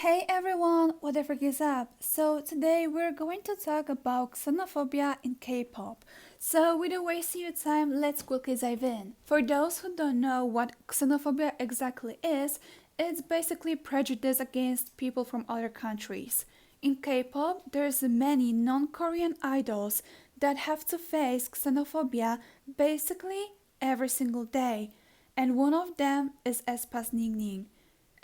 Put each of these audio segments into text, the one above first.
Hey everyone, what the frick is up? So today we're going to talk about xenophobia in K-pop. So without wasting your time, let's quickly dive in. For those who don't know what xenophobia exactly is, it's basically prejudice against people from other countries. In K-pop, there's many non-Korean idols that have to face xenophobia basically every single day, and one of them is Aespa's Ningning.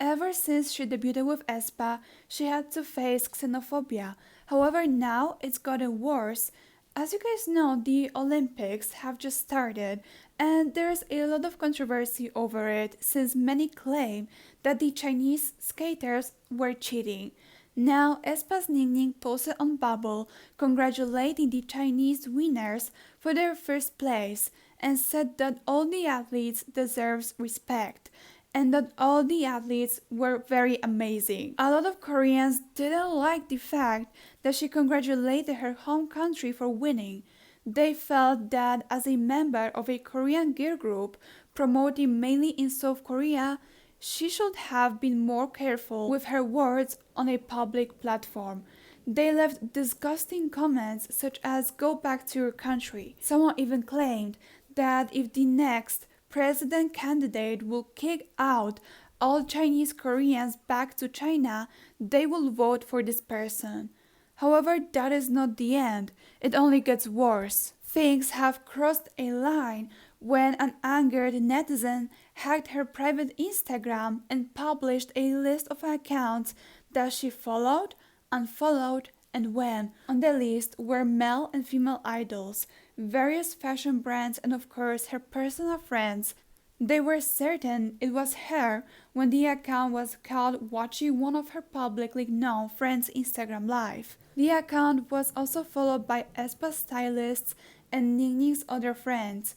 Ever since she debuted with Aespa, she had to face xenophobia. However, now it's gotten worse. As you guys know, the Olympics have just started, and there's a lot of controversy over it since many claim that the Chinese skaters were cheating. Now, Aespa's Ningning posted on Bubble congratulating the Chinese winners for their first place and said that all the athletes deserve respect and that all the athletes were very amazing. A lot of Koreans didn't like the fact that she congratulated her home country for winning. They felt that as a member of a Korean girl group promoting mainly in South Korea, she should have been more careful with her words on a public platform. They left disgusting comments such as "go back to your country." Someone even claimed that if the next president candidate will kick out all Chinese Koreans back to China, they will vote for this person. However, that is not the end. It only gets worse. Things have crossed a line when an angered netizen hacked her private Instagram and published a list of accounts that she followed, unfollowed, and when. On the list were male and female idols, various fashion brands, and of course her personal friends. They were certain it was her when the account was caught watching one of her publicly known friends' Instagram live. The account was also followed by Aespa stylists and Ningning's other friends,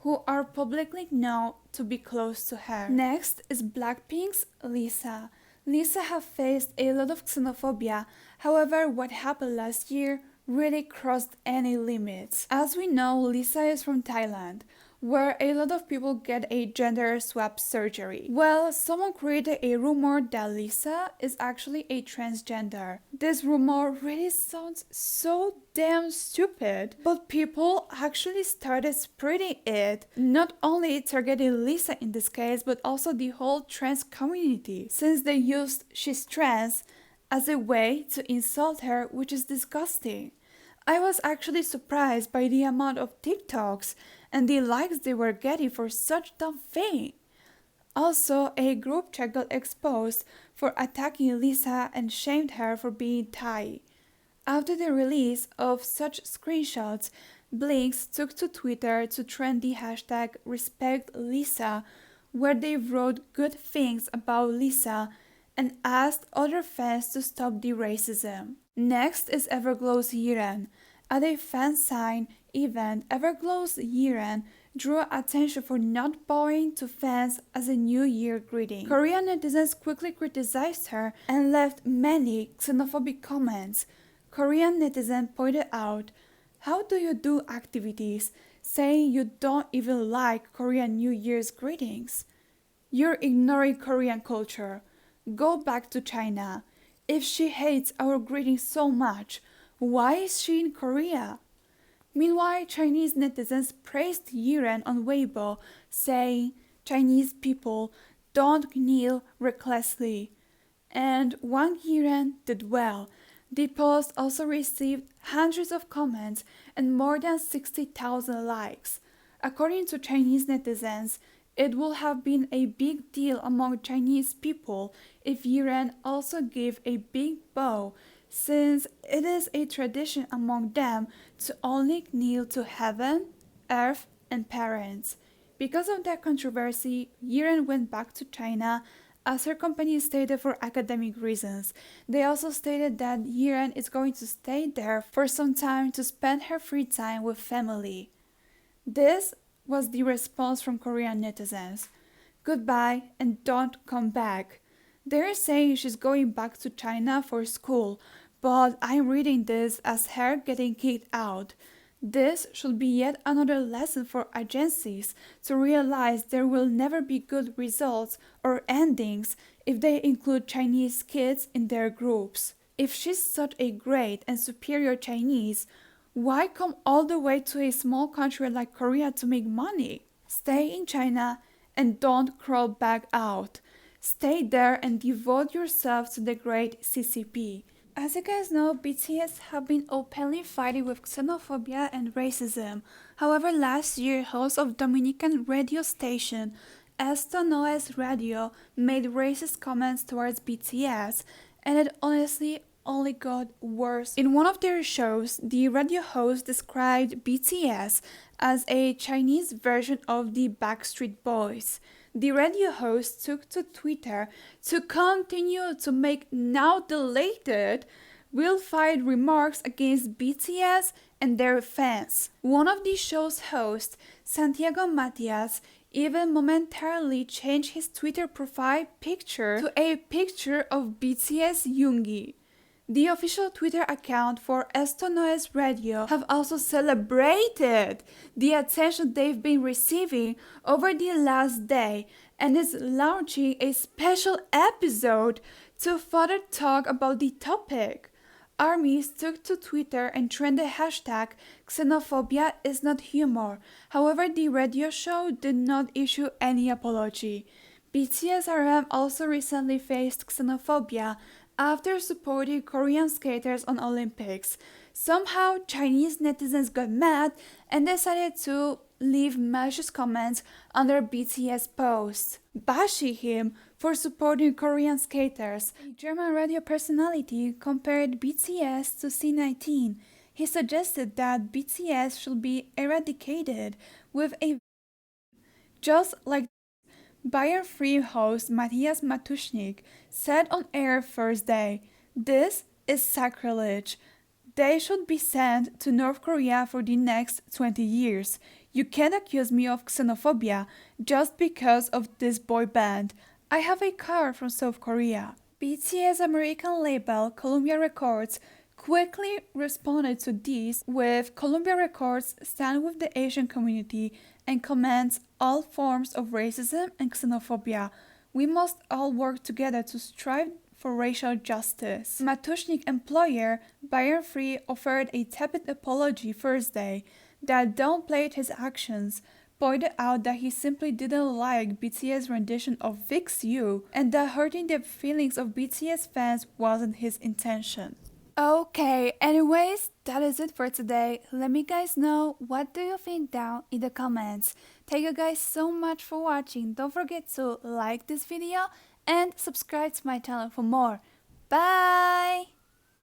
who are publicly known to be close to her. Next is Blackpink's Lisa. Lisa has faced a lot of xenophobia. However, what happened last year really crossed any limits. As we know, Lisa is from Thailand, where a lot of people get a gender swap surgery. Well, someone created a rumor that Lisa is actually a transgender. This rumor really sounds so damn stupid, but people actually started spreading it, not only targeting Lisa in this case, but also the whole trans community, since they used "she's trans" as a way to insult her, which is disgusting. I was actually surprised by the amount of TikToks and the likes they were getting for such dumb thing. Also, a group chat got exposed for attacking Lisa and shamed her for being Thai. After the release of such screenshots, Blinks took to Twitter to trend the hashtag #RespectLisa, where they wrote good things about Lisa and asked other fans to stop the racism. Next is Everglow's Yiren. At a fan sign event, Everglow's Yiren drew attention for not bowing to fans as a New Year greeting. Korean netizens quickly criticized her and left many xenophobic comments. Korean netizen pointed out, "How do you do activities saying you don't even like Korean New Year's greetings? You're ignoring Korean culture. Go back to China. If she hates our greetings so much, why is she in Korea?" Meanwhile, Chinese netizens praised Yiren on Weibo, saying, "Chinese people don't kneel recklessly." And Wang Yiren did well. The post also received hundreds of comments and more than 60,000 likes. According to Chinese netizens, it would have been a big deal among Chinese people if Yiren also gave a big bow, since it is a tradition among them to only kneel to heaven, earth, and parents. Because of that controversy, Yiren went back to China, as her company stated, for academic reasons. They also stated that Yiren is going to stay there for some time to spend her free time with family. This was the response from Korean netizens. "Goodbye and don't come back." They're saying she's going back to China for school, but I'm reading this as her getting kicked out. This should be yet another lesson for agencies to realize there will never be good results or endings if they include Chinese kids in their groups. If she's such a great and superior Chinese, why come all the way to a small country like Korea to make money? Stay in China and don't crawl back out. Stay there and devote yourself to the great CCP. As you guys know, BTS have been openly fighting with xenophobia and racism. However, last year, host of Dominican radio station Aespa Radio made racist comments towards BTS, and it honestly only got worse. In one of their shows, the radio host described BTS as a Chinese version of the Backstreet Boys. The radio host took to Twitter to continue to make now deleted will-fired remarks against BTS and their fans. One of the show's hosts, Santiago Matias, even momentarily changed his Twitter profile picture to a picture of BTS Yoongi. The official Twitter account for Aespa Radio have also celebrated the attention they've been receiving over the last day and is launching a special episode to further talk about the topic. Armies took to Twitter and trended hashtag Xenophobia is not humor. However, the radio show did not issue any apology. BTS RM also recently faced xenophobia after supporting Korean skaters on Olympics. Somehow, Chinese netizens got mad and decided to leave malicious comments under BTS posts, bashing him for supporting Korean skaters. A German radio personality compared BTS to C19. He suggested that BTS should be eradicated with a just like Bayer Free host Matthias Matuschnik said on air Thursday, "This is sacrilege. They should be sent to North Korea for the next 20 years. You can't accuse me of xenophobia just because of this boy band. I have a car from South Korea." BTS American label Columbia Records quickly responded to this, with Columbia Records stand with the Asian community and commends all forms of racism and xenophobia. We must all work together to strive for racial justice. Matuschnik's employer, Bayer Free, offered a tepid apology Thursday that downplayed his actions, pointed out that he simply didn't like BTS' rendition of Fix You, and that hurting the feelings of BTS fans wasn't his intention. Okay, anyways, that is it for today. Let me guys know what do you think down in the comments. Thank you guys so much for watching. Don't forget to like this video and subscribe to my channel for more. Bye!